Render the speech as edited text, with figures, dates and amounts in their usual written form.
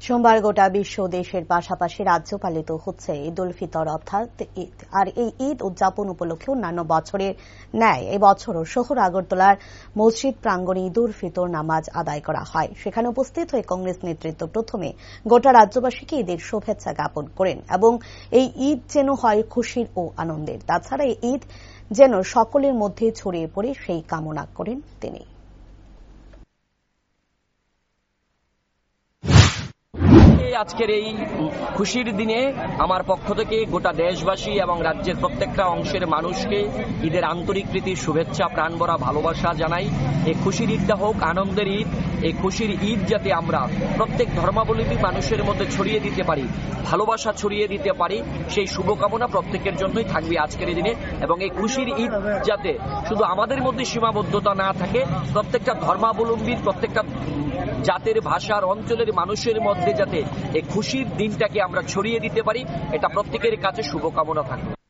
সোমবার গোটা বিশ্ব দেশের পাশাপাশি রাজ্য পালিত হচ্ছে ঈদ উল ফিতর অর্থাৎ ঈদ। আর এই ঈদ উদযাপন উপলক্ষে অন্যান্য বছরের ন্যায় এবছরও শহর আগরতলার মসজিদ প্রাঙ্গণে ঈদ উল ফিতর নামাজ আদায় করা হয়। সেখানে উপস্থিত হয়ে কংগ্রেস নেতৃত্ব প্রথমে গোটা রাজ্যবাসীকে ঈদের শুভেচ্ছা জ্ঞাপন করেন এবং এই ঈদ যেন হয় খুশির ও আনন্দের। তাছাড়া এই ঈদ যেন সকলের মধ্যে ছড়িয়ে পড়ে সেই কামনা করেন তিনি। আজকের এই খুশির দিনে আমার পক্ষ থেকে গোটা দেশবাসী এবং রাজ্যের প্রত্যেকটা অংশের মানুষকে ঈদের আন্তরিক প্রীতির শুভেচ্ছা, প্রাণভরা ভালোবাসা জানাই। এই খুশির ঈদটা হোক আনন্দের ঈদ। এই খুশির ঈদ যাতে আমরা প্রত্যেক ধর্মাবলম্বী মানুষের মধ্যে ছড়িয়ে দিতে পারি, ভালোবাসা ছড়িয়ে দিতে পারি, সেই শুভকামনা প্রত্যেকের জন্যই থাকবে আজকের এই দিনে। এবং এই খুশির ঈদ যাতে শুধু আমাদের মধ্যে সীমাবদ্ধতা না থাকে, প্রত্যেকটা ধর্মাবলম্বীর, প্রত্যেকটা জাতের, ভাষার, অঞ্চলের মানুষের মধ্যে যাতে এই খুশির দিনটাকে আমরা ছড়িয়ে দিতে পারি, এটা প্রত্যেকের কাছে শুভকামনা থাকবে।